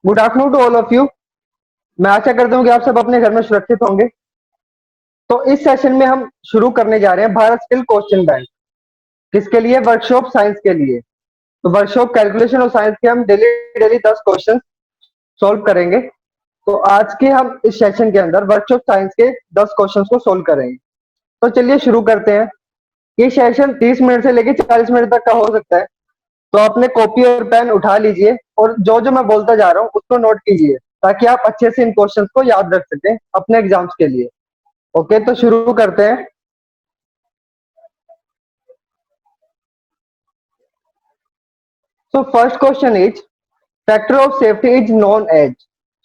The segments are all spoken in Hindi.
Good afternoon to all of you. मैं आशा करता हूँ कि आप सब अपने घर में सुरक्षित होंगे। तो इस सेशन में हम शुरू करने जा रहे हैं भारत स्किल क्वेश्चन बैंक। किसके लिए? वर्कशॉप साइंस के लिए। तो वर्कशॉप कैलकुलेशन और साइंस के हम डेली डेली 10 क्वेश्चन सॉल्व करेंगे। तो आज के हम इस सेशन के अंदर वर्कशॉप साइंस के 10 क्वेश्चन को सॉल्व करेंगे। तो चलिए शुरू करते हैं। ये सेशन 30 मिनट से लेकर 40 मिनट तक का हो सकता है। तो अपने कॉपी और पेन उठा लीजिए और जो जो मैं बोलता जा रहा हूँ उसको नोट कीजिए, ताकि आप अच्छे से इन क्वेश्चंस को याद रख सकें अपने एग्जाम्स के लिए। ओके, तो शुरू करते हैं। So first question is, factor of safety is known as.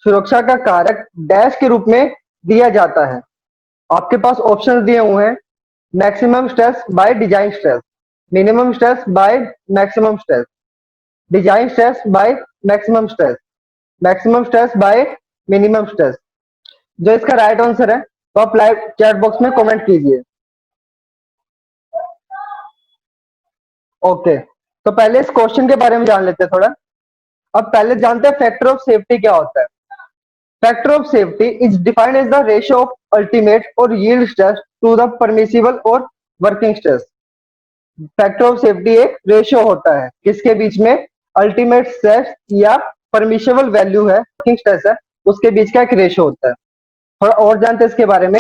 सुरक्षा का कारक डैश के रूप में दिया जाता है। आपके पास ऑप्शन दिए हुए हैं। Maximum stress by design stress, minimum stress by maximum stress, design stress by maximum stress, maximum stress by minimum stress. जो इसका राइट आंसर है तो आप लाइव चैट बॉक्स में कमेंट कीजिए। ओके, तो पहले इस क्वेश्चन के बारे में जान लेते हैं थोड़ा। अब पहले जानते हैं फैक्टर ऑफ सेफ्टी क्या होता है। Factor of safety is defined as the ratio of ultimate और yield stress to the permissible और working stress. Factor of safety एक रेशियो होता है किसके बीच में? अल्टीमेट स्ट्रेस या परमिसिबल वैल्यू है, वर्किंग स्ट्रेस है, उसके बीच का एक रेशियो होता है। थोड़ा और जानते हैं इसके बारे में।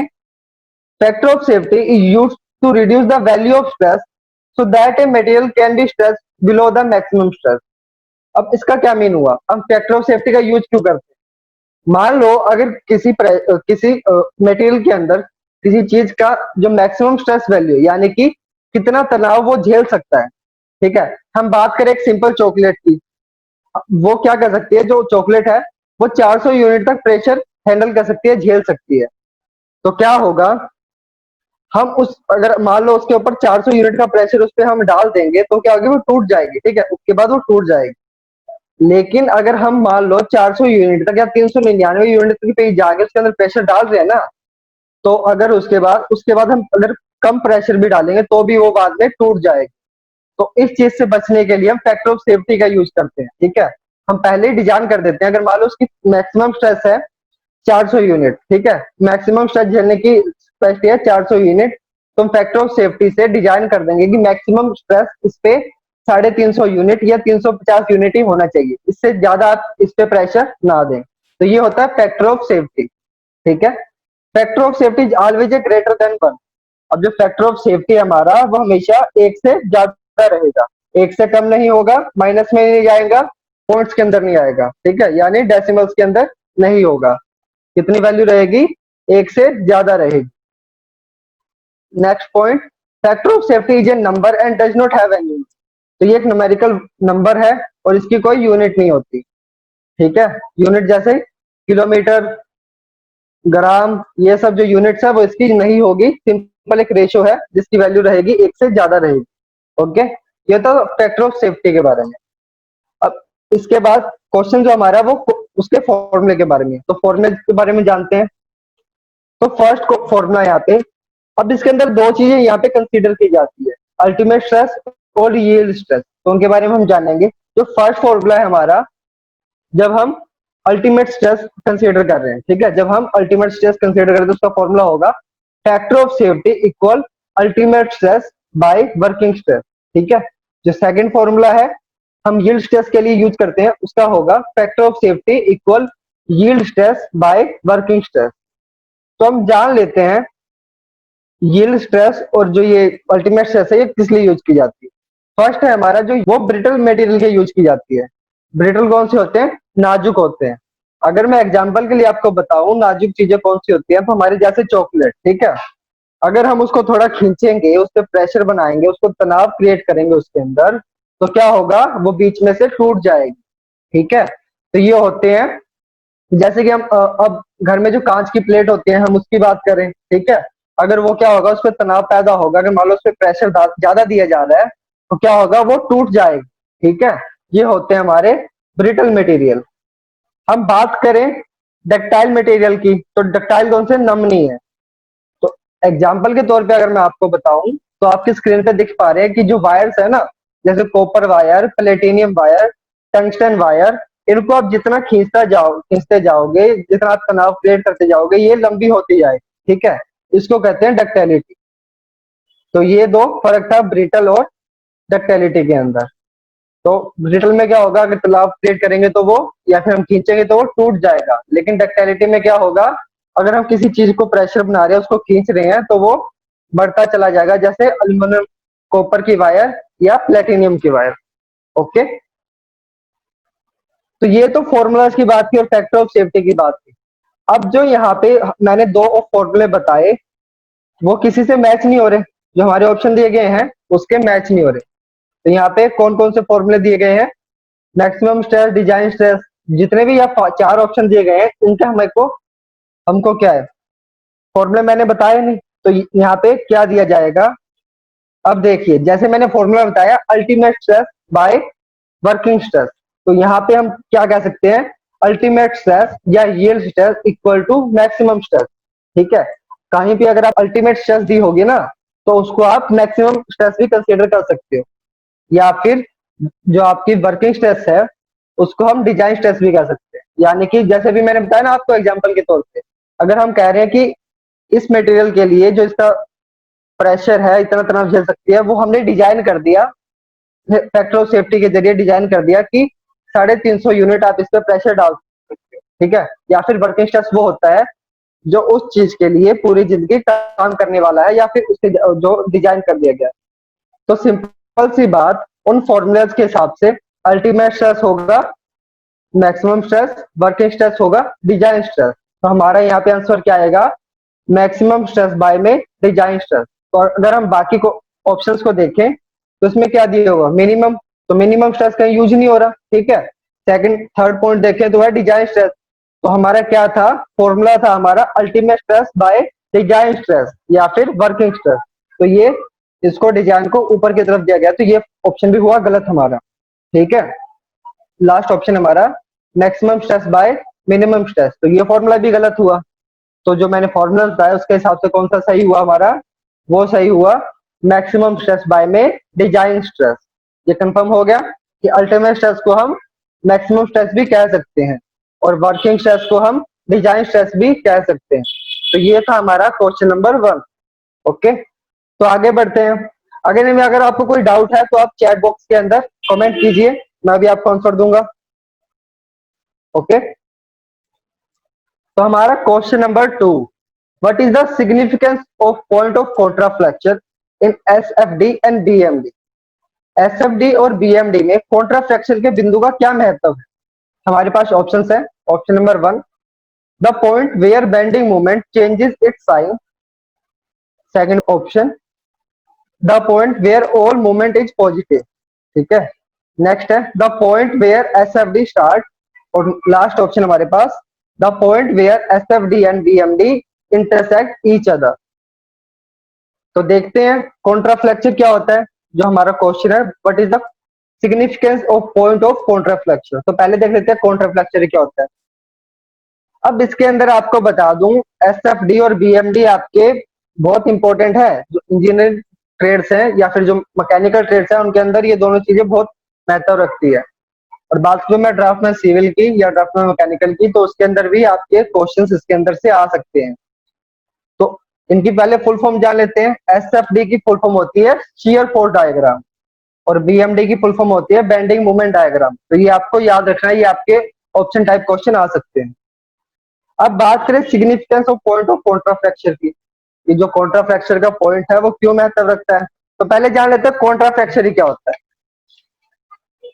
Factor of safety is used to reduce the value of stress so that a material can be stressed below the maximum stress. अब इसका क्या मीन हुआ? हम फैक्टर ऑफ सेफ्टी का यूज क्यों करते हैं? मान लो अगर किसी मटेरियल के अंदर किसी चीज का जो मैक्सिमम स्ट्रेस वैल्यू यानी कि कितना तनाव वो झेल सकता है, ठीक है। हम बात करें एक सिंपल चॉकलेट की, वो क्या कर सकती है? जो चॉकलेट है वो 400 यूनिट तक प्रेशर हैंडल कर सकती है, झेल सकती है। तो क्या होगा, हम उस अगर मान लो उसके ऊपर 400 यूनिट का प्रेशर उस पर हम डाल देंगे तो क्या होगी? वो टूट जाएगी, ठीक है, उसके बाद वो टूट जाएगी। लेकिन अगर हम मान लो 400 यूनिट तक या 399 यूनिट तक पे जाके उसके अंदर प्रेशर डाल रहे हैं ना, तो अगर उसके बाद हम अगर कम प्रेशर भी डालेंगे तो भी वो बाद में टूट जाएगी। तो इस चीज से बचने के लिए हम फैक्टर ऑफ सेफ्टी का यूज करते हैं, ठीक है। हम पहले ही डिजाइन कर देते हैं। अगर मान लो उसकी मैक्सिमम स्ट्रेस है 400 यूनिट, ठीक है, मैक्सिमम स्ट्रेस झेलने की कैपेसिटी है 400 यूनिट, तो हम फैक्टर ऑफ सेफ्टी से डिजाइन कर देंगे कि मैक्सिमम स्ट्रेस इस पे 350 यूनिट या 350 यूनिट ही होना चाहिए, इससे ज्यादा आप इस पे प्रेशर ना दें। तो ये होता है फैक्टर ऑफ सेफ्टी, ठीक है। Factor of safety is always a greater than 1। अब जो फैक्टर ऑफ सेफ्टी है हमारा वो हमेशा एक से ज्यादा रहेगा, एक से कम नहीं होगा, माइनस में नहीं जाएगा, पॉइंट्स के अंदर नहीं आएगा, ठीक है, यानी डेसिमल्स के अंदर नहीं होगा। कितनी वैल्यू रहेगी? एक से ज्यादा रहेगी। Next point, factor of safety is a number and does not have any unit. तो ये एक न्यूमेरिकल नंबर है और इसकी कोई यूनिट नहीं होती, ठीक है। यूनिट जैसे किलोमीटर, ग्राम, ये सब जो यूनिट्स है वो इसकी नहीं होगी, सिंपल एक रेशियो है जिसकी वैल्यू रहेगी एक से ज्यादा रहेगी। ओके, ये तो फैक्टर ऑफ सेफ्टी के बारे में। अब इसके बाद क्वेश्चन जो हमारा वो उसके फॉर्मूले के बारे में, तो फॉर्मूले के बारे में जानते हैं। तो फर्स्ट फॉर्मूला यहाँ पे, अब इसके अंदर दो चीजें यहाँ पे कंसीडर की जाती है, अल्टीमेट स्ट्रेस और यील्ड स्ट्रेस, तो उनके बारे में हम जानेंगे। जो फर्स्ट फॉर्मूला है हमारा, जब हम अल्टीमेट स्ट्रेस कंसीडर कर रहे हैं, ठीक है, जब हम अल्टीमेट स्ट्रेस कंसीडर करें तो उसका फॉर्मूला होगा factor of safety equal ultimate stress by working stress, ठीक है। जो सेकंड फॉर्मूला है हम यील्ड स्ट्रेस के लिए यूज करते हैं, उसका होगा factor of safety equal yield stress by working stress. तो हम जान लेते हैं यील्ड स्ट्रेस और जो ये अल्टीमेट स्ट्रेस है ये किस लिए यूज की जाती है। फर्स्ट है हमारा जो वो ब्रिटल मटेरियल के यूज की जाती है। ब्रिटल कौन से होते हैं? नाजुक होते हैं। अगर मैं एग्जांपल के लिए आपको बताऊं नाजुक चीजें कौन सी होती है, तो हमारे जैसे चॉकलेट, ठीक है, अगर हम उसको थोड़ा खींचेंगे, उस पर प्रेशर बनाएंगे, उसको तनाव क्रिएट करेंगे उसके अंदर, तो क्या होगा? वो बीच में से टूट जाएगी, ठीक है। तो ये होते हैं, जैसे कि हम अब घर में जो कांच की प्लेट होती है हम उसकी बात करें, ठीक है, अगर वो क्या होगा, उस पर तनाव पैदा होगा, अगर मान लो उस पर प्रेशर ज्यादा दिया जा रहा है तो क्या होगा? वो टूट जाएगी, ठीक है। ये होते हैं हमारे ब्रिटल मटेरियल। हम बात करें डक्टाइल मटेरियल की, तो डक्टाइल कौन से? नमनीय है। तो एग्जाम्पल के तौर पे अगर मैं आपको बताऊं तो आपकी स्क्रीन पे दिख पा रहे हैं कि जो वायर्स है ना, जैसे copper wire, platinum wire, tungsten wire, इनको आप जितना खींचते जाओगे, जितना आप तनाव क्रिएट करते जाओगे, ये लंबी होती जाएगी। ठीक है, इसको कहते हैं डक्टिलिटी। तो ये दो फर्क था ब्रिटल और डक्टिलिटी के अंदर। तो ब्रिटल में क्या होगा, अगर तनाव क्रिएट करेंगे तो वो, या फिर हम खींचेंगे तो वो टूट जाएगा। लेकिन डक्टिलिटी में क्या होगा, अगर हम किसी चीज को प्रेशर बना रहे हैं, उसको खींच रहे हैं, तो वो बढ़ता चला जाएगा, जैसे अल्यूमिनियम, कॉपर की वायर या प्लेटिनियम की वायर। ओके, तो ये तो फॉर्मूलाज की बात थी और फैक्टर ऑफ सेफ्टी की बात थी। अब जो यहाँ पे मैंने दो फॉर्मूले बताए, वो किसी से मैच नहीं हो रहे। जो हमारे ऑप्शन दिए गए हैं उसके मैच नहीं हो रहे। तो यहाँ पे कौन कौन से फॉर्मूले दिए गए हैं, मैक्सिमम स्ट्रेस, डिजाइन स्ट्रेस, जितने भी यहाँ चार ऑप्शन दिए गए हैं, इनका हमको हमको क्या है, फॉर्मूले मैंने बताए नहीं। तो यहाँ पे क्या दिया जाएगा, अब देखिए, जैसे मैंने फॉर्मूला बताया ultimate stress by working stress, तो यहाँ पे हम क्या कह सकते हैं, अल्टीमेट स्ट्रेस या yield stress equal to maximum stress. ठीक है, कहीं भी अगर आप अल्टीमेट स्ट्रेस दी होगी ना, तो उसको आप मैक्सिमम स्ट्रेस भी कंसीडर कर सकते हो, या फिर जो आपकी वर्किंग स्ट्रेस है उसको हम डिजाइन स्ट्रेस भी कह सकते हैं। यानी कि जैसे भी मैंने बताया ना आपको एग्जांपल के तौर पे, अगर हम कह रहे हैं कि इस मटेरियल के लिए जो इसका प्रेशर है इतना तनाव झेल सकती है, वो हमने डिजाइन कर दिया, फैक्टर ऑफ सेफ्टी के जरिए डिजाइन कर दिया कि 350 यूनिट आप इस पे प्रेशर डाल सकते हो। ठीक है, या फिर वर्किंग स्ट्रेस वो होता है जो उस चीज के लिए पूरी जिंदगी काम करने वाला है, या फिर उसके जो डिजाइन कर दिया गया। तो सिंपल सी बात, उन फॉर्मूलाज के हिसाब से अल्टीमेट स्ट्रेस होगा मैक्सिमम स्ट्रेस, वर्किंग स्ट्रेस होगा डिजाइन स्ट्रेस। तो हमारा यहाँ पे आंसर क्या आएगा, मैक्सिमम स्ट्रेस बाय में डिजाइन स्ट्रेस। तो अगर हम बाकी को ऑप्शंस को देखें तो इसमें क्या दिया होगा, मिनिमम, तो मिनिमम स्ट्रेस कहीं यूज नहीं हो रहा। ठीक है, सेकंड थर्ड पॉइंट देखें तो है डिजाइन स्ट्रेस, तो हमारा क्या था, फॉर्मूला था हमारा ultimate stress by design stress या फिर वर्किंग स्ट्रेस। तो ये इसको डिजाइन को ऊपर की तरफ दिया गया, तो ये ऑप्शन भी हुआ गलत हमारा। ठीक है, लास्ट ऑप्शन हमारा maximum stress by minimum stress, तो ये फॉर्मूला भी गलत हुआ। तो जो मैंने फॉर्मूला बताया उसके हिसाब से कौन सा सही हुआ हमारा, वो सही हुआ मैक्सिमम स्ट्रेस बाय में डिजाइन स्ट्रेस। ये कंफर्म हो गया कि अल्टीमेट स्ट्रेस को हम मैक्सिमम स्ट्रेस भी कह सकते हैं और वर्किंग स्ट्रेस को हम डिजाइन स्ट्रेस भी कह सकते हैं। तो ये था हमारा क्वेश्चन नंबर 1। ओके, तो आगे बढ़ते हैं। अगर आपको कोई डाउट है तो आप चैट बॉक्स के अंदर कमेंट कीजिए, मैं भी आपको आंसर दूंगा। ओके, तो हमारा question number 2, what is the significance of point of contraflexure in SFD and BMD. SFD और बीएमडी में कॉन्ट्राफ्लेक्शन के बिंदु का क्या महत्व है। हमारे पास ऑप्शंस है। Option number 1, the point where bending moment changes its sign. Second option, the point where all moment is positive. ठीक है, नेक्स्ट है the point where SFD start, और लास्ट ऑप्शन हमारे पास the point where SFD and BMD intersect each other. तो देखते हैं कॉन्ट्राफ्लेक्चर क्या होता है। जो हमारा क्वेश्चन है, what is the significance of point of contraflexure, तो पहले देख लेते हैं कॉन्ट्राफ्लेक्चर क्या होता है। अब इसके अंदर आपको बता दूं, एसएफडी और बीएमडी आपके बहुत इंपॉर्टेंट है। जो इंजीनियरिंग ट्रेड्स हैं या फिर जो मैकेनिकल ट्रेड्स हैं, उनके अंदर ये दोनों चीजें बहुत महत्व रखती है। और बात करूं मैं ड्राफ्टमैन सिविल की या ड्राफ्टमैन मैकेनिकल की, तो उसके अंदर भी आपके क्वेश्चंस इसके अंदर से आ सकते हैं। तो इनकी पहले फुल फॉर्म जान लेते हैं। एसएफडी की फुल फॉर्म होती है शियर फोर्स डायग्राम, और बीएमडी की फुल फॉर्म होती है बेंडिंग मोमेंट डायग्राम। तो ये आपको याद रखना है, ये आपके ऑप्शन टाइप क्वेश्चन आ सकते हैं। अब बात करें significance of point of contraflexure की, ये जो कॉन्ट्राफ्लेक्चर का पॉइंट है वो क्यों महत्व रखता है। तो पहले जान लेते हैं कॉन्ट्राफ्लेक्चर ही क्या होता है।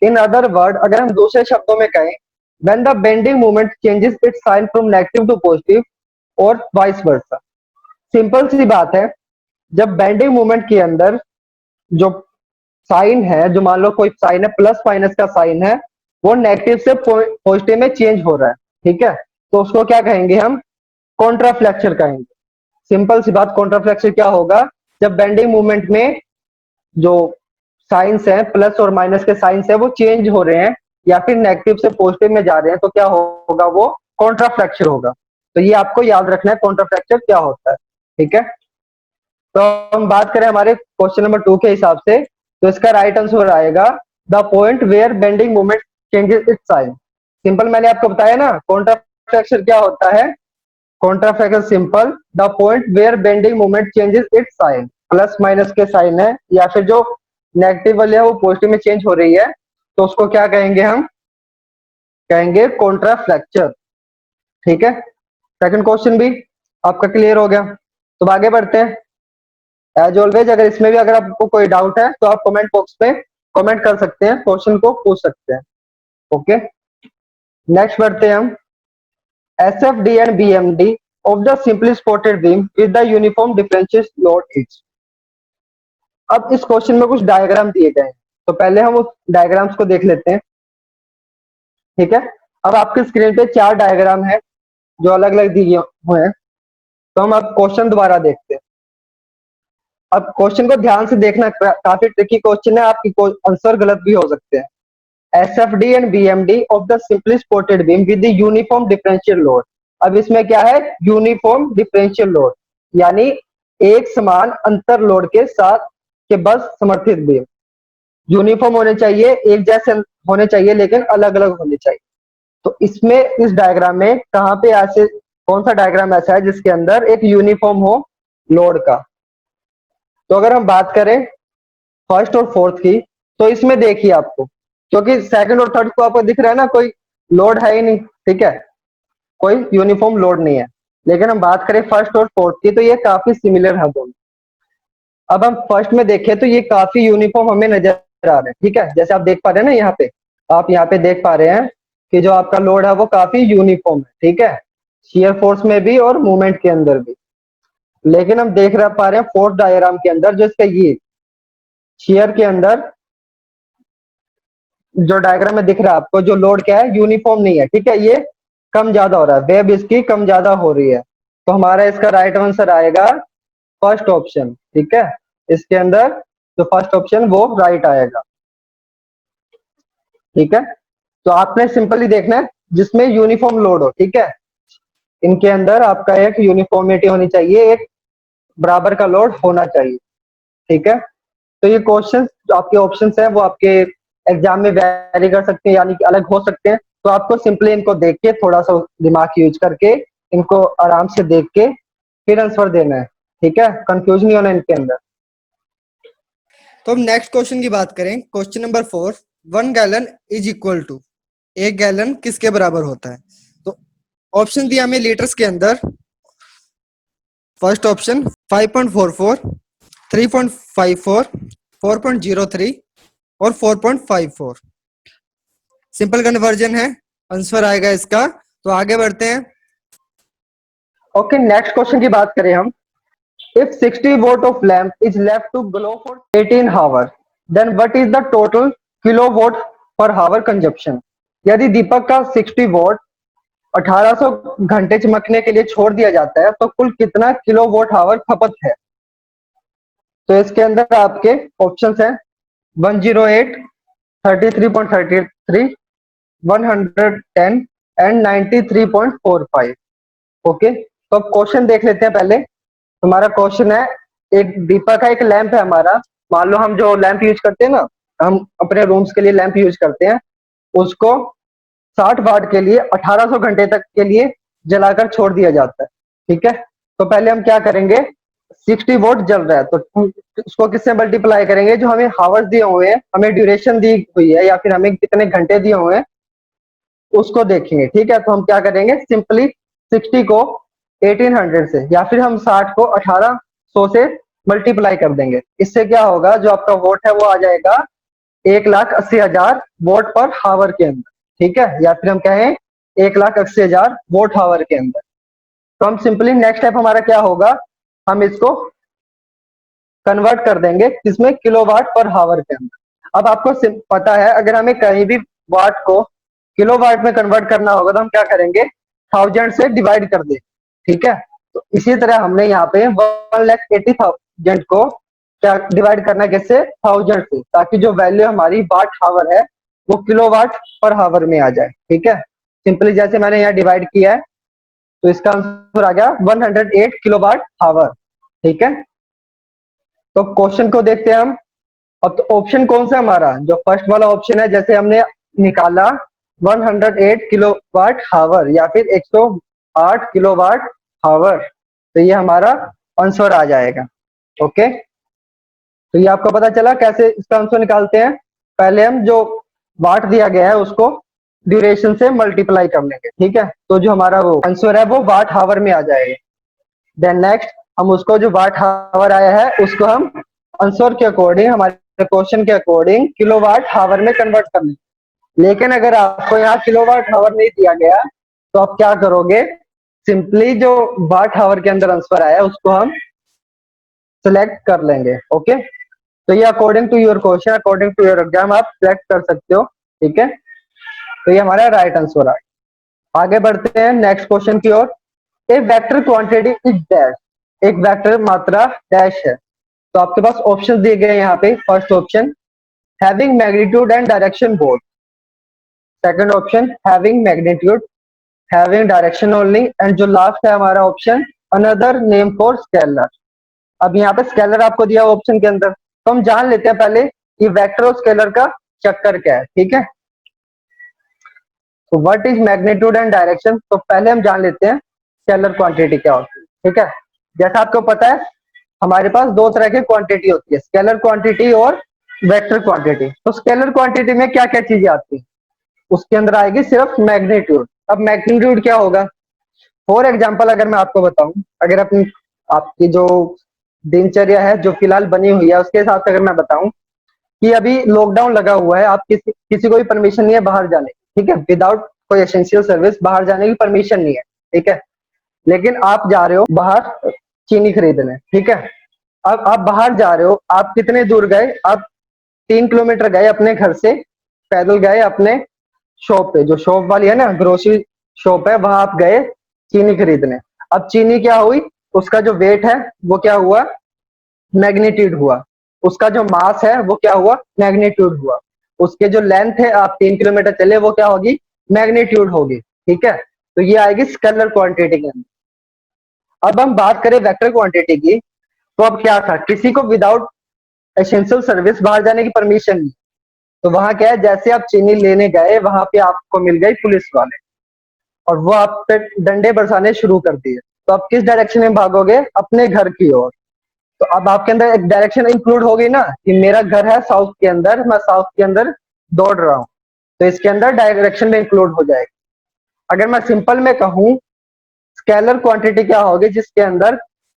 इन अदर वर्ड, अगर हम दूसरे शब्दों में कहें, when the bending moment changes its sign from negative to positive और वाइस वर्सा। सिंपल सी बात है, जब बेंडिंग मोमेंट के अंदर जो साइन है, जो मान लो कोई साइन है प्लस माइनस का साइन है, वो नेगेटिव से पॉजिटिव में चेंज हो रहा है। ठीक है, तो उसको क्या कहेंगे हम, कॉन्ट्राफ्लेक्चर कहेंगे। सिंपल सी बात, कॉन्ट्राफ्लेक्चर क्या होगा, जब बेंडिंग मूवमेंट में जो साइंस है, प्लस और माइनस के साइंस है, वो चेंज हो रहे हैं या फिर नेगेटिव से पॉजिटिव में जा रहे हैं, तो क्या होगा, वो कॉन्ट्राफ्लेक्चर होगा। तो ये आपको याद रखना है कॉन्ट्राफ्लेक्चर क्या होता है। ठीक है, तो हम बात करें हमारे क्वेश्चन नंबर 2 के हिसाब से, तो इसका राइट आंसर आएगा the point where bending moment changes its sign. Simple मैंने आपको बताया ना, कॉन्ट्रा फ्रैक्शन क्या होता है? Contra fraction simple the point where bending moment changes its sign, plus minus के साइन है, या फिर जो नेगेटिव वाली है वो पॉजिटिव में चेंज हो रही है, तो उसको क्या कहेंगे? हम कहेंगे कॉन्ट्रा फ्रैक्चर। ठीक है, सेकंड क्वेश्चन भी आपका क्लियर हो गया। तो आगे बढ़ते हैं। एज ऑलवेज अगर इसमें भी अगर आपको कोई डाउट है तो आप कमेंट बॉक्स में कमेंट कर सकते हैं, क्वेश्चन को पूछ सकते हैं। ओके, नेक्स्ट बढ़ते हैं हम। SFD and BMD of the simply spotted beam with the uniform differential load is। अब इस क्वेश्चन में कुछ डायग्राम दिए गए हैं, तो पहले हम उस डायग्राम्स को देख लेते हैं। ठीक है, अब आपके स्क्रीन पे 4 डायग्राम है जो अलग अलग दिए हुए हैं। तो हम अब क्वेश्चन दोबारा देखते हैं। अब क्वेश्चन को ध्यान से देखना, काफी ट्रिकी क्वेश्चन है, आपकी आंसर गलत भी हो सकते हैं। SFD and BMD of the simply spotted beam with the uniform differential load। अब इसमें क्या है? यूनिफॉर्म डिफरेंशियल लोड, यानी एक समान अंतर लोड के साथ के बस समर्थित बीम। यूनिफॉर्म होने चाहिए, एक जैसे होने चाहिए, लेकिन अलग अलग होने चाहिए। तो इसमें इस डायग्राम में कहाँ पे ऐसे, कौन सा डायग्राम ऐसा है जिसके अंदर एक यूनिफॉर्म हो लोड का? तो अगर हम बात करें फर्स्ट और फोर्थ की, तो इसमें देखिए आपको, क्योंकि सेकंड और थर्ड को आपको दिख रहा है ना, कोई लोड है ही नहीं। ठीक है, कोई यूनिफॉर्म लोड नहीं है। लेकिन हम बात करें फर्स्ट और फोर्थ की, तो ये काफी सिमिलर है दोनों। अब हम फर्स्ट में देखें तो ये काफी यूनिफॉर्म हमें नजर आ रहे हैं। ठीक है, जैसे आप देख पा रहे हैं ना, यहाँ पे आप यहाँ पे देख पा रहे हैं कि जो आपका लोड है वो काफी यूनिफॉर्म है। ठीक है, शियर फोर्स में भी और मूवमेंट के अंदर भी। लेकिन हम देख रहे पा रहे हैं फोर्थ डायग्राम के अंदर, जो इसका ये शियर के अंदर जो डायग्राम में दिख रहा है आपको, जो लोड क्या है? यूनिफॉर्म नहीं है। ठीक है, ये कम ज्यादा हो रहा है, वेब इसकी कम ज्यादा हो रही है। तो हमारा इसका राइट आंसर आएगा फर्स्ट ऑप्शन। ठीक है, इसके अंदर जो फर्स्ट ऑप्शन वो राइट आएगा। ठीक है, तो आपने सिंपली देखना है जिसमें यूनिफॉर्म लोड हो। ठीक है, इनके अंदर आपका एक यूनिफॉर्मिटी होनी चाहिए, एक बराबर का लोड होना चाहिए। ठीक है, तो ये क्वेश्चन जो आपके ऑप्शन है वो आपके एग्जाम में वेरी कर सकते हैं, यानी कि अलग हो सकते हैं। तो आपको सिंपली इनको देख के, थोड़ा सा दिमाग यूज करके, इनको आराम से देख के फिर आंसर देना है। ठीक है, कंफ्यूज नहीं होना इनके अंदर। तो हम नेक्स्ट क्वेश्चन की बात करें, question number 4। 1 gallon is equal to, 1 gallon किसके बराबर होता है? तो ऑप्शन दिया हमें लीटर्स के अंदर। फर्स्ट ऑप्शन 5.44, 3.54, 4.03 और 4.54। सिंपल कन्वर्जन है, आंसर आएगा इसका। तो आगे बढ़ते हैं। ओके, नेक्स्ट क्वेश्चन की बात करें हम। If 60 watt of lamp is left to glow for 18 hours, then what is the total kilowatt per hour consumption? यदि दीपक का 60 वॉट 1800 घंटे चमकने के लिए छोड़ दिया जाता है, तो कुल कितना किलोवाट आवर खपत है? तो इसके अंदर आपके ऑप्शंस हैं 108, 33.33, 110 एंड 93.45। ओके, तो अब क्वेश्चन देख लेते हैं पहले। हमारा क्वेश्चन है, एक दीपक का एक लैंप है हमारा। मान लो हम जो लैंप यूज करते हैं ना, हम अपने रूम्स के लिए लैंप यूज करते हैं, उसको 60 वाट के लिए 1800 घंटे तक के लिए जलाकर छोड़ दिया जाता है। ठीक है, तो पहले हम क्या करेंगे? 60 वोट जल रहा है, तो उसको किससे मल्टीप्लाई करेंगे? जो हमें हावर्स दिए हुए हैं, हमें ड्यूरेशन दी हुई है, या फिर हमें कितने घंटे दिए हुए हैं उसको देखेंगे। ठीक है, तो हम क्या करेंगे? सिंपली 60 को 1800 से, या फिर हम 60 को 1800 से मल्टीप्लाई कर देंगे। इससे क्या होगा? जो आपका वोट है वो आ जाएगा 1,80,000 वोट पर हावर के अंदर। ठीक है, या फिर हम कहें 1,80,000 वोट हावर के अंदर। तो हम सिंपली नेक्स्ट स्टेप हमारा क्या होगा? हम इसको कन्वर्ट कर देंगे किसमें? किलोवाट पर हावर के अंदर। अब आपको पता है, अगर हमें कहीं भी वाट को किलोवाट में कन्वर्ट करना होगा तो हम क्या करेंगे? 1000 से डिवाइड कर दें। ठीक है, तो इसी तरह हमने यहाँ पे 1,80,000 को क्या डिवाइड करना है? किससे? 1000 से, ताकि जो वैल्यू हमारी वाट हावर है वो किलोवाट पर हावर में आ जाए। ठीक है, सिंपली जैसे मैंने यहाँ डिवाइड किया है, तो इसका आंसर आ गया 108 किलोवाट हावर। ठीक है, तो क्वेश्चन को देखते हैं हम। अब तो ऑप्शन कौन सा हमारा? जो फर्स्ट वाला ऑप्शन है, जैसे हमने निकाला 108 किलोवाट हावर या फिर 108 किलोवाट हावर। तो ये हमारा आंसर आ जाएगा। ओके, तो ये आपको पता चला कैसे इसका आंसर निकालते हैं। पहले हम जो वाट दिया गया है उसको ड्यूरेशन से मल्टीप्लाई कर लेंगे, ठीक है। तो जो हमारा वो आंसर है वो वाट हावर में आ जाएगा। देन नेक्स्ट हम उसको जो वाट हावर आया है उसको हम आंसर के अकॉर्डिंग, हमारे क्वेश्चन के अकॉर्डिंग किलोवाट हावर में कन्वर्ट कर लेंगे। लेकिन अगर आपको यहाँ किलोवाट हावर नहीं दिया गया तो आप क्या करोगे, सिंपली जो वाट हावर के अंदर आंसर आया है उसको हम सिलेक्ट कर लेंगे। ओके, तो ये according to your question, according to your exam आप सिलेक्ट कर सकते हो, ठीक है। तो ये हमारा राइट आंसर है। आगे बढ़ते हैं नेक्स्ट क्वेश्चन की ओर। ए वेक्टर क्वांटिटी इज डैश, एक वेक्टर मात्रा डैश है। तो आपके पास ऑप्शन दिए गए हैं यहाँ पे। First option having magnitude and direction both, second option having magnitude, having direction only, and जो लास्ट है हमारा option another name for scalar. अब यहाँ पे स्केलर आपको दिया ऑप्शन के अंदर, तो हम जान लेते हैं पहले कि वेक्टर और स्केलर का चक्कर क्या है, ठीक है। तो what is magnitude and direction, तो पहले हम जान लेते हैं स्केलर क्वांटिटी क्या होती है, ठीक है। जैसा आपको पता है हमारे पास दो तरह की क्वांटिटी होती है, स्केलर क्वांटिटी और वेक्टर क्वांटिटी। तो स्केलर क्वांटिटी में क्या क्या चीजें आती है, उसके अंदर आएगी सिर्फ मैग्नीट्यूड। अब मैग्नीट्यूड क्या होगा, फॉर एग्जाम्पल अगर मैं आपको बताऊं, अगर अपनी आपकी जो दिनचर्या है जो फिलहाल बनी हुई है उसके हिसाब से अगर मैं बताऊं कि अभी लॉकडाउन लगा हुआ है, आप किसी को भी परमिशन नहीं है बाहर जाने की, ठीक है। विदाउट कोई एसेंशियल सर्विस बाहर जाने की परमिशन नहीं है, ठीक है। लेकिन आप जा रहे हो बाहर चीनी खरीदने, ठीक है। अब आप बाहर जा रहे हो, आप कितने दूर गए, आप 3 किलोमीटर गए अपने घर से, पैदल गए अपने शॉप पे, जो शॉप वाली है ना ग्रोसरी शॉप है, वहां आप गए चीनी खरीदने। अब चीनी क्या हुई, उसका जो वेट है वो क्या हुआ, मैग्नीट्यूड हुआ। उसका जो मास है वो क्या हुआ, मैग्नीट्यूड हुआ। उसके जो लेंथ है, आप 3 किलोमीटर चले, वो क्या होगी, मैग्नीट्यूड होगी, ठीक है। तो ये आएगी स्केलर क्वांटिटी के अंदर। अब हम बात करें वेक्टर क्वांटिटी की, तो अब क्या था, किसी को विदाउट एसेंशियल सर्विस बाहर जाने की परमिशन नहीं। तो वहां क्या है, जैसे आप चीनी लेने गए वहां पे आपको मिल गई पुलिस वाले और वो आप पे डंडे बरसाने शुरू कर दिए। तो आप किस डायरेक्शन में भागोगे, अपने घर की ओर। तो अब आपके अंदर एक डायरेक्शन इंक्लूड होगी ना कि मेरा घर है साउथ के अंदर, मैं साउथ के अंदर दौड़ रहा हूँ, तो इसके अंदर डायरेक्शन में इंक्लूड हो जाएगी। अगर मैं सिंपल में कहूँ, स्केलर क्वांटिटी क्या होगी, जिसके अंदर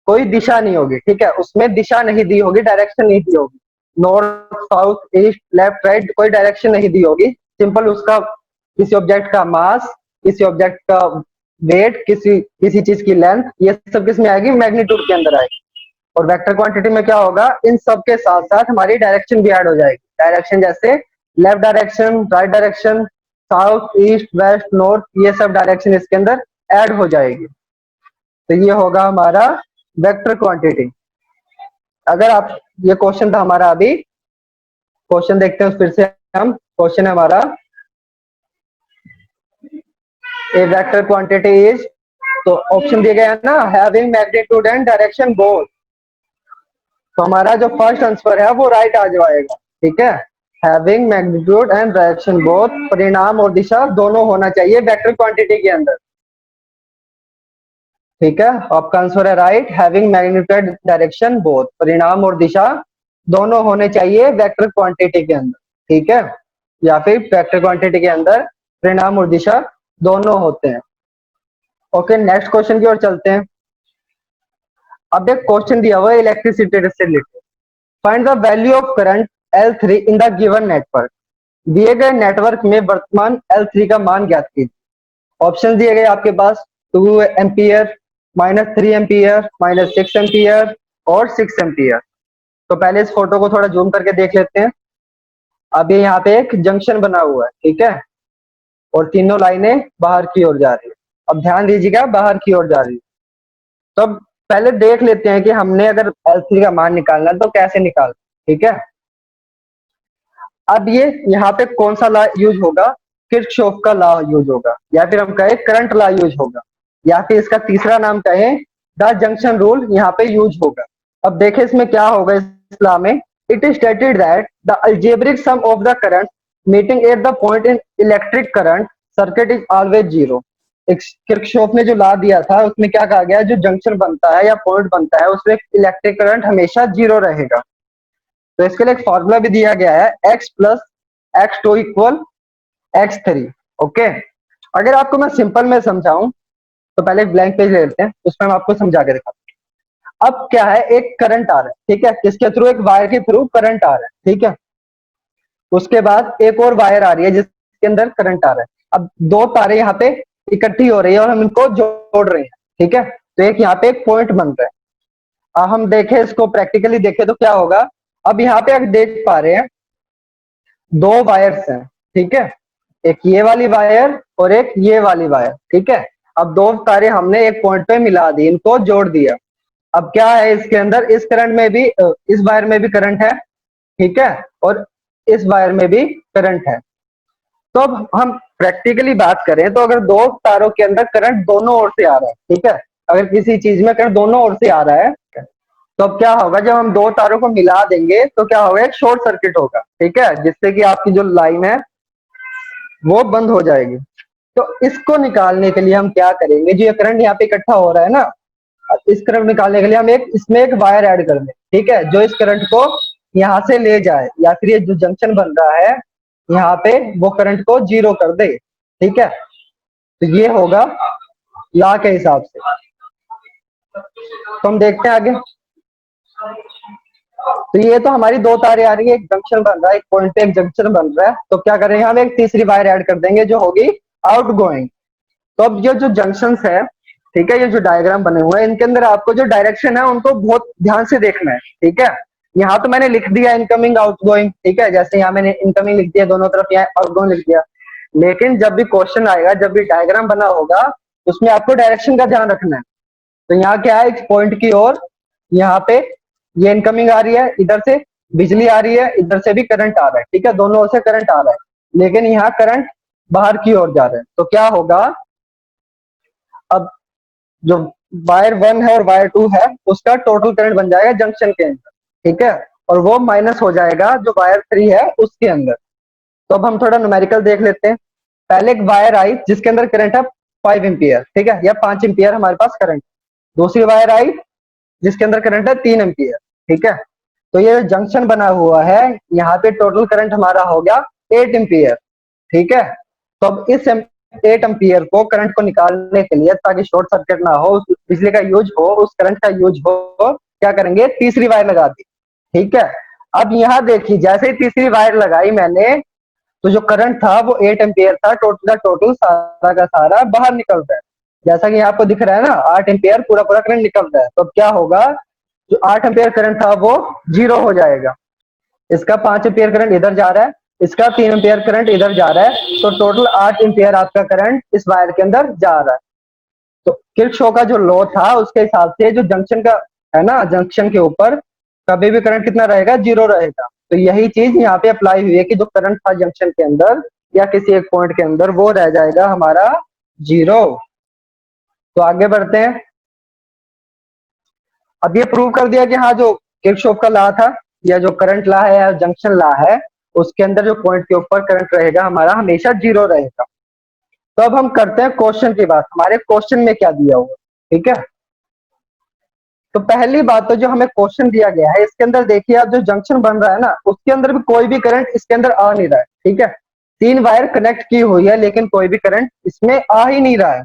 कोई दिशा नहीं होगी, ठीक है, उसमें दिशा नहीं दी होगी, डायरेक्शन नहीं दी होगी, north south east left right कोई डायरेक्शन नहीं दी होगी। सिंपल उसका किसी ऑब्जेक्ट का मास, किसी ऑब्जेक्ट का वेट, किसी किसी चीज की लेंथ, ये सब किस में आएगी, मैग्नीट्यूड के अंदर आएगी। और वेक्टर क्वांटिटी में क्या होगा, इन सब के साथ साथ हमारी डायरेक्शन भी ऐड हो जाएगी। डायरेक्शन जैसे left direction, right direction, south east west north, ये सब डायरेक्शन इसके अंदर ऐड हो जाएगी। तो ये होगा हमारा वेक्टर क्वांटिटी। अगर आप, ये क्वेश्चन था हमारा, अभी क्वेश्चन देखते हैं फिर से हम। क्वेश्चन है हमारा, ए वेक्टर क्वांटिटी इज, तो ऑप्शन दिए गए हैं ना, having magnitude and direction both. तो हमारा जो फर्स्ट आंसर है वो राइट आ जाएगा, ठीक है। Having magnitude and direction both, परिणाम और दिशा दोनों होना चाहिए वेक्टर क्वांटिटी के अंदर, ठीक है। आपका आंसर है right, having magnitude direction both, परिणाम और दिशा दोनों होने चाहिए वेक्टर क्वांटिटी के अंदर, ठीक है। या फिर वेक्टर क्वांटिटी के अंदर परिणाम और दिशा दोनों होते हैं। ओके, नेक्स्ट क्वेश्चन की ओर चलते हैं। अब एक क्वेश्चन दिया हुआ है इलेक्ट्रिसिटी से related. Find the value of current L3 in the given network. दिए गए नेटवर्क में वर्तमान L3 का मान ज्ञात कीजिए। ऑप्शन दिए गए आपके पास 2 एम्पियर, -3 एम्पियर, -6 एम्पियर और 6 एम्पियर। तो पहले इस फोटो को थोड़ा जूम करके देख लेते हैं। अभी यहाँ पे एक जंक्शन बना हुआ है, ठीक है, और तीनों लाइनें बाहर की ओर जा रही है। अब ध्यान दीजिएगा, बाहर की ओर जा रही है। तो अब पहले देख लेते हैं कि हमने अगर L3 का मान निकालना है तो कैसे निकाल, ठीक है। अब ये यहाँ पे कौन सा लॉ यूज होगा, किरचॉफ का लॉ यूज होगा, या फिर हम कहें करंट लॉ यूज होगा, या फिर इसका तीसरा नाम कहें द जंक्शन रूल यहाँ पे यूज होगा। अब देखें इसमें क्या होगा, इस लॉ में it is stated that the algebraic sum of the current meeting at the point in electric current circuit is always zero. Kirchhoff ने जो लॉ दिया था उसमें क्या कहा गया, जो जंक्शन बनता है या पॉइंट बनता है उसमें इलेक्ट्रिक करंट हमेशा जीरो रहेगा। तो इसके लिए एक फॉर्मूला भी दिया गया है, x plus x two equal x three. Okay, अगर आपको मैं सिंपल में समझाऊं तो पहले एक ब्लैंक पेज ले लेते हैं, उसमें हम आपको समझा के दिखाते हैं। अब क्या है, एक करंट आ रहा है, ठीक है, किसके थ्रू, एक वायर के थ्रू करंट आ रहा है, ठीक है। उसके बाद एक और वायर आ रही है जिसके अंदर करंट आ रहा है। अब दो तारे यहाँ पे इकट्ठी हो रही है और हम इनको जोड़ रहे हैं, ठीक है। तो एक यहाँ पे एक पॉइंट बन रहा है। अब हम देखें इसको प्रैक्टिकली देखें तो क्या होगा। अब यहाँ पे आप देख पा रहे हैं दो वायर्स हैं, ठीक है, एक ये वाली वायर और एक ये वाली वायर, ठीक है। अब दो तारे हमने एक पॉइंट पे मिला दी, इनको जोड़ दिया। अब क्या है इसके अंदर, इस करंट में भी इस वायर में भी करंट है, ठीक है, और इस वायर में भी करंट है। तो अब हम प्रैक्टिकली बात करें तो अगर दो तारों के अंदर करंट दोनों ओर से आ रहा है, ठीक है, अगर किसी चीज में करंट दोनों ओर से आ रहा है तो अब क्या होगा, जब हम दो तारों को मिला देंगे तो क्या होगा, एक शॉर्ट सर्किट होगा, ठीक है, जिससे कि आपकी जो लाइन है वो बंद हो जाएगी। तो इसको निकालने के लिए हम क्या करेंगे, जो ये करंट यहाँ पे इकट्ठा हो रहा है ना, इस करंट निकालने के लिए हम एक इसमें एक वायर ऐड कर दें, ठीक है, जो इस करंट को यहाँ से ले जाए, या फिर ये जो जंक्शन बन रहा है यहाँ पे वो करंट को जीरो कर दे, ठीक है। तो ये होगा लॉ के हिसाब से। तो हम देखते हैं आगे। तो ये तो हमारी दो तारें आ रही है, एक जंक्शन बन रहा है, एक पॉइंट पे एक जंक्शन बन रहा है। तो क्या करेंगे, हम एक तीसरी वायर ऐड कर देंगे जो होगी आउट गोइंग। तो अब ये जो जंक्शन है, ठीक है, ये जो डायग्राम बने हुए हैं इनके अंदर आपको जो डायरेक्शन है उनको बहुत ध्यान से देखना है, ठीक है। यहाँ तो मैंने लिख दिया इनकमिंग आउटगोइंग, ठीक है, जैसे यहाँ मैंने इनकमिंग लिख दिया दोनों तरफ, यहाँ आउटगोइंग लिख दिया। लेकिन जब भी क्वेश्चन आएगा, जब भी डायग्राम बना होगा, उसमें आपको डायरेक्शन का ध्यान रखना है। तो यहाँ क्या है, इस पॉइंट की ओर यहाँ पे ये इनकमिंग आ रही है, इधर से बिजली आ रही है, इधर से भी करंट आ रहा है, ठीक है, दोनों ओर से करंट आ रहा है, लेकिन यहाँ करंट बाहर की ओर जा रहा है। तो क्या होगा, अब जो वायर वन है और वायर टू है उसका टोटल करंट बन जाएगा जंक्शन के अंदर, ठीक है, और वो माइनस हो जाएगा जो वायर थ्री है उसके अंदर। तो अब हम थोड़ा न्यूमेरिकल देख लेते हैं। पहले एक वायर आई जिसके अंदर करंट है 5 एम्पियर, ठीक है, या 5 एम्पियर हमारे पास करंट। दूसरी वायर आई जिसके अंदर करंट है 3 एम्पियर, ठीक है। तो ये जंक्शन बना हुआ है, यहाँ पे टोटल करंट हमारा हो गया 8 एम्पियर, ठीक है। तो अब इस 8 एम्पियर को करंट को निकालने के लिए, ताकि शॉर्ट सर्किट ना हो, उस बिजली का यूज हो, उस करंट का यूज हो, क्या करेंगे, तीसरी वायर लगा दी, ठीक है। अब यहाँ देखिए, जैसे ही तीसरी वायर लगाई मैंने, तो जो करंट था वो 8 एम्पियर था, टोटल का टोटल सारा का सारा बाहर निकल रहा है। जैसा कि आपको दिख रहा है ना, 8 एम्पियर पूरा पूरा करंट निकल रहा है। तो अब क्या होगा, जो 8 एम्पियर करंट था वो जीरो हो जाएगा। इसका 5 एम्पियर करंट इधर जा रहा है, इसका 3 एम्पियर करंट इधर जा रहा है, तो टोटल 8 एम्पियर आपका करंट इस वायर के अंदर जा रहा है। तो किरचॉफ का जो लॉ था उसके हिसाब से जो जंक्शन का है ना, जंक्शन के ऊपर कभी भी करंट कितना रहेगा, जीरो रहेगा। तो यही चीज यहाँ पे अप्लाई हुई है कि जो करंट था जंक्शन के अंदर या किसी एक पॉइंट के अंदर वो रह जाएगा हमारा जीरो। तो आगे बढ़ते हैं। अब ये प्रूव कर दिया कि हाँ, जो किरचॉफ का लॉ था या जो करंट लॉ है या जंक्शन लॉ है, उसके अंदर जो पॉइंट के ऊपर करंट रहेगा हमारा हमेशा जीरो रहेगा। तो अब हम करते हैं क्वेश्चन की बात, हमारे क्वेश्चन में क्या दिया हुआ, ठीक है। तो पहली बात तो जो हमें क्वेश्चन दिया गया है इसके अंदर देखिए, आप जो जंक्शन बन रहा है ना उसके अंदर भी कोई भी करंट इसके अंदर आ नहीं रहा है, ठीक है। तीन वायर कनेक्ट की हुई है लेकिन कोई भी करंट इसमें आ ही नहीं रहा है।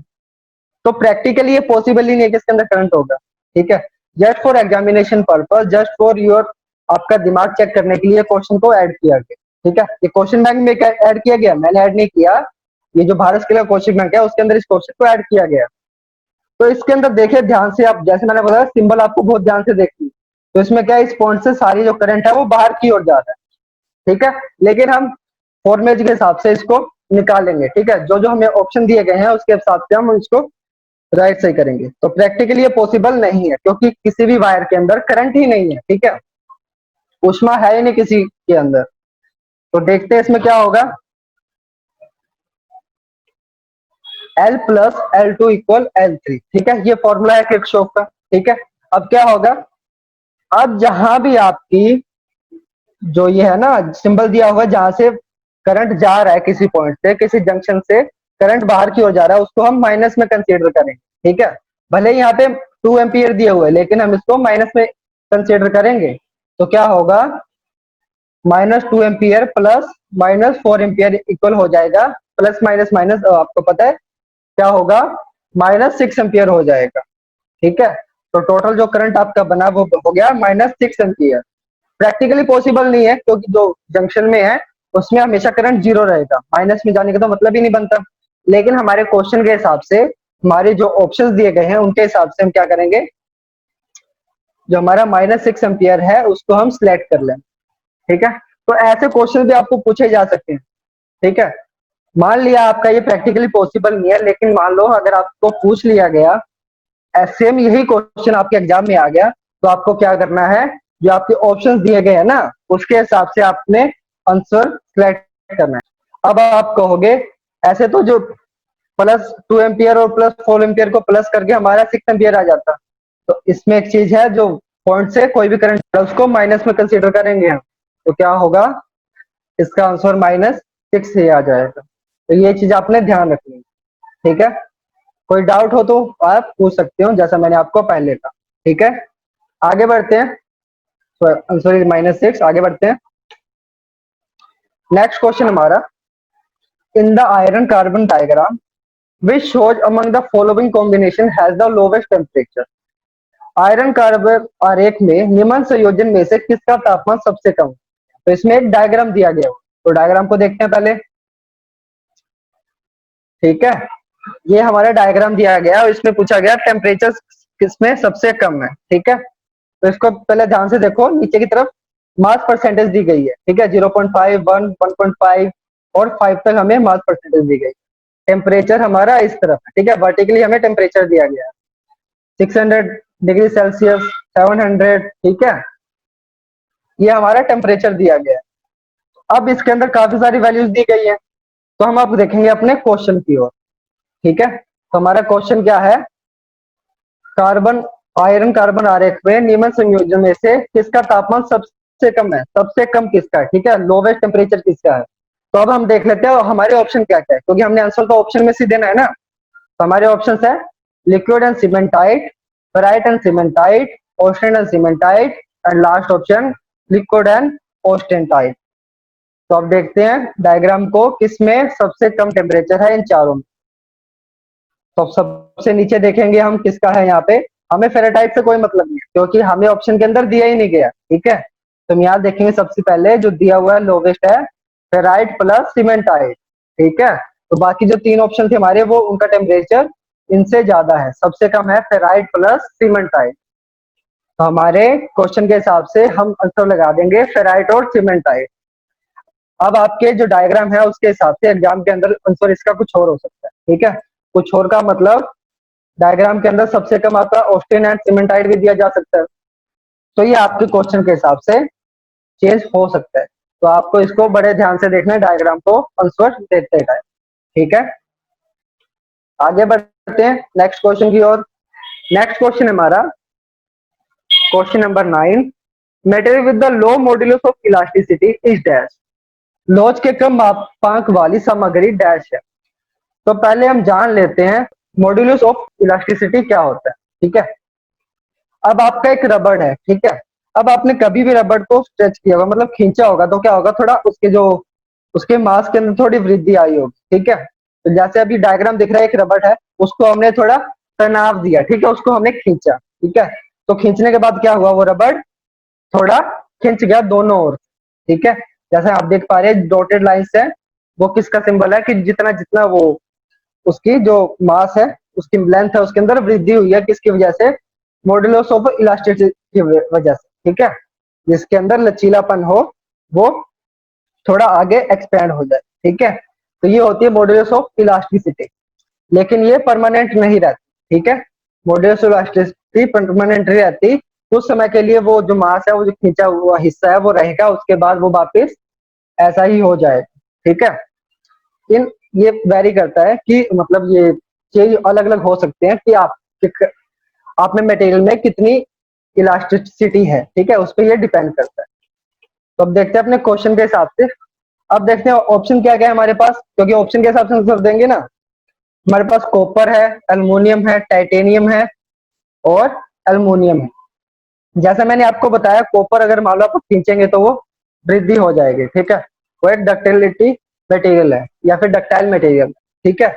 तो प्रैक्टिकली ये पॉसिबल ही नहीं है कि इसके अंदर करंट होगा, ठीक है। Just for examination purpose, just for your, आपका दिमाग चेक करने के लिए क्वेश्चन को ऐड किया गया, ठीक है। ये क्वेश्चन बैंक में ऐड किया गया, मैंने ऐड नहीं किया, ये जो भारत के लिए क्वेश्चन बैंक है उसके अंदर इस क्वेश्चन को ऐड किया गया। तो इसके अंदर देखिए ध्यान से, आप जैसे मैंने बताया सिंबल आपको बहुत ध्यान से देखनी है। तो इसमें क्या है, इस पॉइंट से सारी जो करंट है वो बाहर की ओर जा रहा है, ठीक है, लेकिन हम फॉर्मेट के हिसाब से इसको निकालेंगे, ठीक है, जो जो हमें ऑप्शन दिए गए हैं उसके हिसाब से हम इसको राइट सही करेंगे। तो प्रैक्टिकली ये पॉसिबल नहीं है क्योंकि किसी भी वायर के अंदर करंट ही नहीं है, ठीक है, ऊष्मा है ही नहीं किसी के अंदर। तो देखते हैं इसमें क्या होगा, L plus L2 equal L3, ठीक है, ये फॉर्मूला है किरचॉफ का, ठीक है। अब क्या होगा, अब जहां भी आपकी जो ये है ना सिंबल दिया हुआ है, जहां से करंट जा रहा है किसी पॉइंट से, किसी जंक्शन से करंट बाहर की ओर जा रहा है, उसको हम माइनस में कंसीडर करेंगे। ठीक है, भले ही यहाँ पे 2 एम्पियर दिए हुए लेकिन हम इसको माइनस में कंसीडर करेंगे। तो क्या होगा, -2 एम्पियर प्लस -4 एम्पियर इक्वल हो जाएगा, प्लस माइनस माइनस आपको पता है क्या होगा, -6 एम्पियर हो जाएगा। ठीक है, तो टोटल जो करंट आपका बना वो हो गया -6 एम्पियर। प्रैक्टिकली पॉसिबल नहीं है क्योंकि जो जंक्शन में है उसमें हमेशा करंट जीरो रहेगा, माइनस में जाने का तो मतलब ही नहीं बनता। लेकिन हमारे क्वेश्चन के हिसाब से, हमारे जो ऑप्शंस दिए गए हैं उनके हिसाब से हम क्या करेंगे, जो हमारा -6 एम्पियर है उसको हम सिलेक्ट कर लें। ठीक है, तो ऐसे क्वेश्चन भी आपको पूछे जा सकते हैं। ठीक है, मान लिया आपका ये प्रैक्टिकली पॉसिबल नहीं है, लेकिन मान लो अगर आपको पूछ लिया गया, सेम यही क्वेश्चन आपके एग्जाम में आ गया, तो आपको क्या करना है, जो आपके ऑप्शंस दिए गए हैं ना उसके हिसाब से आपने आंसर सिलेक्ट करना है। अब आप कहोगे ऐसे तो जो +2 एम्पियर और +4 एम्पियर को प्लस करके हमारा 6 एम्पियर आ जाता, तो इसमें एक चीज है, जो पॉइंट से कोई भी करंट है उसको माइनस में कंसीडर करेंगे हम, तो क्या होगा, इसका आंसर -6 ही आ जाएगा। तो ये चीज आपने ध्यान रखनी है। ठीक है, कोई डाउट हो तो आप पूछ सकते हो, जैसा मैंने आपको पहले कहा। ठीक है, आगे बढ़ते हैं। Answer is -6। आगे बढ़ते हैं, नेक्स्ट क्वेश्चन हमारा, in the iron carbon diagram which shows among the following combination has the lowest temperature। Iron carbon आरेख में निम्न संयोजन में से किसका तापमान सबसे कम है? तो इसमें एक डायग्राम दिया गया हो, तो डायग्राम को देखते हैं पहले। ठीक है, ये हमारा डायग्राम दिया गया और इसमें पूछा गया टेम्परेचर किसमें सबसे कम है। ठीक है, तो इसको पहले ध्यान से देखो, नीचे की तरफ मास परसेंटेज दी गई है। ठीक है, 0.5, 1, 1.5 और 5 तक हमें मास परसेंटेज दी गई। टेम्परेचर हमारा इस तरफ है। ठीक है, वर्टिकली हमें टेम्परेचर दिया गया है 600 डिग्री सेल्सियस, 700। ठीक है, ये हमारा टेम्परेचर दिया गया है। अब इसके अंदर काफी सारी वैल्यूज दी गई है, तो हम अब देखेंगे अपने क्वेश्चन की ओर। ठीक है, तो हमारा क्वेश्चन क्या है, कार्बन आयरन कार्बन आरेख में निम्न संयोजन में से किसका तापमान सबसे कम है, सबसे कम किसका है। ठीक है, लोवेस्ट टेम्परेचर किसका है। तो अब हम देख लेते हैं हमारे ऑप्शन क्या क्या है, क्योंकि हमने आंसर तो ऑप्शन में से देना है ना। तो हमारे ऑप्शन है liquid and cementite, ferrite and cementite, austenite and cementite, and last option liquid and austenite. तो अब देखते हैं डायग्राम को, किसमें सबसे कम टेम्परेचर है इन चारों में। तो सबसे नीचे देखेंगे हम किसका है, यहाँ पे हमें फेरेटाइट से कोई मतलब नहीं है क्योंकि हमें ऑप्शन के अंदर दिया ही नहीं गया। ठीक है, तो हम यहाँ देखेंगे सबसे पहले जो दिया हुआ है लोवेस्ट है फेराइट प्लस सीमेंटाइट। ठीक है, तो बाकी जो 3 ऑप्शन थे हमारे वो उनका टेम्परेचर इनसे ज्यादा है, सबसे कम है फेराइट प्लस सीमेंटाइट। तो हमारे क्वेश्चन के हिसाब से हम आंसर लगा देंगे फेराइट और सीमेंटाइट। अब आपके जो डायग्राम है उसके हिसाब से एग्जाम के अंदर आंसर इसका कुछ और हो सकता है। ठीक है, कुछ और का मतलब डायग्राम के अंदर सबसे कम आपका ऑस्टेन एंड सीमेंटाइट भी दिया जा सकता है। तो ये आपके क्वेश्चन के हिसाब से चेंज हो सकता है, तो आपको इसको बड़े ध्यान से देखना है डायग्राम को आंसर देते टाइम। ठीक है, आगे बढ़ते हैं नेक्स्ट क्वेश्चन की ओर। नेक्स्ट क्वेश्चन हमारा question number 9, material with the low modulus of elasticity is dash. लोच के कम मापांक वाली सामग्री डैश है। तो पहले हम जान लेते हैं मॉड्यूलस ऑफ इलास्टिसिटी क्या होता है। ठीक है, अब आपका एक रबड़ है। ठीक है, अब आपने कभी भी रबड़ को स्ट्रेच किया होगा, मतलब खींचा होगा, तो क्या होगा, थोड़ा उसके जो उसके मास के अंदर थोड़ी वृद्धि आई होगी। ठीक है, तो जैसे अभी डायग्राम दिख रहा है, एक रबड़ है, उसको हमने थोड़ा तनाव दिया। ठीक है, उसको हमने खींचा। ठीक है, तो खींचने के बाद क्या हुआ, वो रबड़ थोड़ा खिंच गया दोनों ओर। ठीक है, जैसे आप देख पा रहे हैं डॉटेड लाइंस है, वो किसका सिंबल है कि जितना जितना वो उसकी जो मास है, उसकी लेंथ है, उसके अंदर वृद्धि हुई है, किसकी वजह से, मॉड्यूलस ऑफ इलास्टिसिटी की वजह से। ठीक है, जिसके अंदर लचीलापन हो वो थोड़ा आगे एक्सपैंड हो जाए। ठीक है, तो ये होती है मॉड्यूलस ऑफ इलास्टिसिटी, लेकिन ये परमानेंट नहीं रहती। ठीक है, मॉड्यूलस ऑफ इलास्टिसिटी परमानेंट नहीं रहती, कुछ समय के लिए वो जो मास है, वो जो खींचा हुआ हिस्सा है वो रहेगा, उसके बाद वो वापस ऐसा ही हो जाएगा। ठीक है, इन ये वेरी करता है कि मतलब ये चीज अलग अलग हो सकते हैं कि आप में मटेरियल में कितनी इलास्टिसिटी है। ठीक है, उस पर ये डिपेंड करता है। तो अब देखते हैं अपने क्वेश्चन के हिसाब से। अब देखते हैं ऑप्शन क्या क्या है हमारे पास, क्योंकि ऑप्शन के हिसाब से आंसर देंगे ना। हमारे पास कॉपर है, एल्युमिनियम है, टाइटेनियम है और एल्युमिनियम है। जैसा मैंने आपको बताया, कॉपर अगर मान लो आप खींचेंगे तो वो वृद्धि हो जाएगी, ठीक है। वो एक डक्टिलिटी मटेरियल है या फिर डक्टाइल मटेरियल, ठीक है।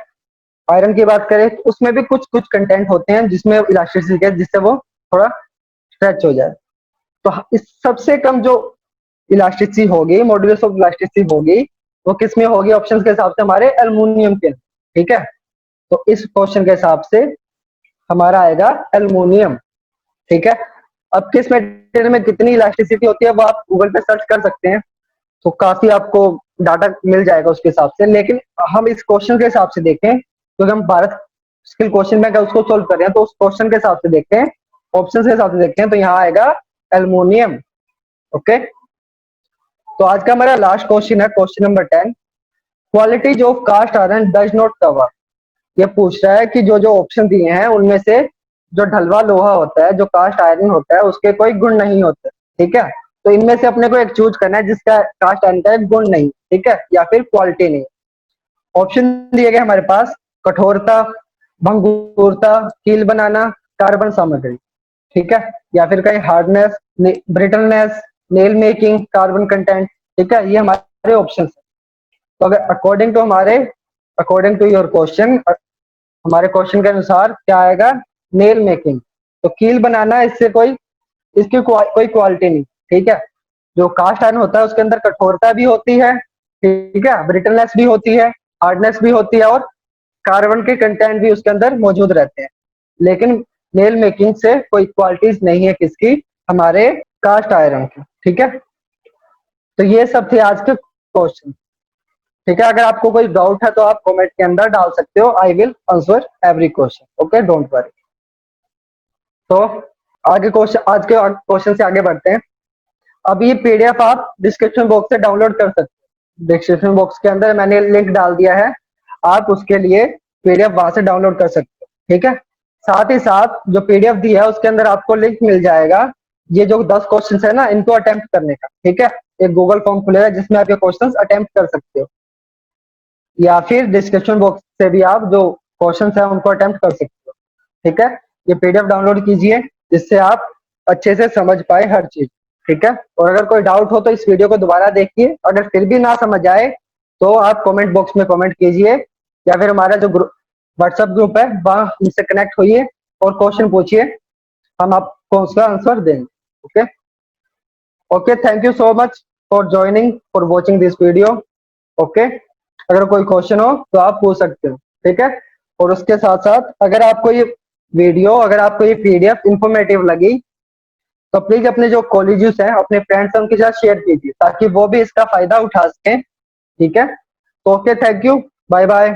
आयरन की बात करें तो उसमें भी कुछ कुछ कंटेंट होते हैं जिसमें इलास्टिसिटी है, जिससे वो थोड़ा स्ट्रेच हो जाए। तो इस सबसे कम जो इलास्टिसिटी होगी, मॉड्यूलस ऑफ इलास्टिसिटी होगी, वो किस में होगी? ऑप्शन के हिसाब से हमारे एल्युमिनियम के, ठीक है। तो इस क्वेश्चन के हिसाब से हमारा आएगा एल्युमिनियम, ठीक है। अब किस मटेरियल में कितनी इलास्टिसिटी होती है वो आप गूगल पे सर्च कर सकते हैं, तो काफी आपको डाटा मिल जाएगा उसके हिसाब से। लेकिन हम इस क्वेश्चन के हिसाब से देखें, क्योंकि हम भारत स्किल क्वेश्चन में उसको सोल्व कर रहे हैं, तो उस क्वेश्चन के हिसाब से देखते हैं, ऑप्शन के हिसाब से देखते हैं, तो यहाँ आएगा एल्युमिनियम। ओके, तो आज का हमारा लास्ट क्वेश्चन है question number 10। Qualities of cast iron does not cover. ये पूछ रहा है कि जो जो ऑप्शन दिए हैं उनमें से जो ढलवा लोहा होता है, जो कास्ट आयरन होता है, उसके कोई गुण नहीं होते, ठीक है। तो इनमें से अपने को एक चूज करना है जिसका कास्ट आयरन का एक गुण नहीं, ठीक है, या फिर क्वालिटी नहीं। ऑप्शन दिए गए हमारे पास: कठोरता, भंगुरता, कील बनाना, कार्बन सामग्री, ठीक है, या फिर कहीं hardness, brittleness, nail making, carbon content, ठीक है। ये हमारे ऑप्शन है। तो अगर अकॉर्डिंग टू योर क्वेश्चन, हमारे क्वेश्चन के अनुसार क्या आएगा? Nail making. तो कील बनाना, इससे कोई इसकी कोई क्वालिटी नहीं, ठीक है। जो कास्ट आयरन होता है उसके अंदर कठोरता भी होती है, ठीक है, ब्रिटलनेस भी होती है, हार्डनेस भी होती है और कार्बन के कंटेंट भी उसके अंदर मौजूद रहते हैं। लेकिन नेल मेकिंग से कोई क्वालिटीज नहीं है किसकी? हमारे कास्ट आयरन की, ठीक है। तो ये सब थे आज के क्वेश्चन, ठीक है। अगर आपको कोई डाउट है तो आप कमेंट के अंदर डाल सकते हो। I will answer every question, okay, don't worry. तो आगे क्वेश्चन, आज के क्वेश्चन से आगे बढ़ते हैं। अब ये पीडीएफ आप डिस्क्रिप्शन बॉक्स से डाउनलोड कर सकते हैं। डिस्क्रिप्शन बॉक्स के अंदर मैंने लिंक डाल दिया है, आप उसके लिए पीडीएफ वहां से डाउनलोड कर सकते हो, ठीक है। साथ ही साथ जो पीडीएफ दी है उसके अंदर आपको लिंक मिल जाएगा, ये जो 10 क्वेश्चन है ना, इनको अटेम्प्ट करने का, ठीक है। एक गूगल फॉर्म खुलेगा जिसमें आप ये क्वेश्चन अटेम्प्ट कर सकते हो, या फिर डिस्क्रिप्शन बॉक्स से भी आप जो क्वेश्चन है उनको अटेम्प्ट कर सकते हो, ठीक है। ये पीडीएफ डाउनलोड कीजिए जिससे आप अच्छे से समझ पाए हर चीज, ठीक है। और अगर कोई डाउट हो तो इस वीडियो को दोबारा देखिए। अगर फिर भी ना समझ आए तो आप कमेंट बॉक्स में कमेंट कीजिए, या फिर हमारा जो व्हाट्सएप ग्रुप है वहां हमसे कनेक्ट होइए और क्वेश्चन पूछिए, हम आपको उसका आंसर देंगे। Okay okay, thank you so much for joining, for watching this video. Okay, अगर कोई क्वेश्चन हो तो आप पूछ सकते हो, ठीक है। और उसके साथ साथ अगर आपको ये पीडीएफ इंफॉर्मेटिव लगी तो प्लीज अपने जो कॉलेजेस हैं, अपने फ्रेंड्स हैं, उनके साथ शेयर कीजिए ताकि वो भी इसका फायदा उठा सकें, ठीक है। Okay, thank you, bye bye.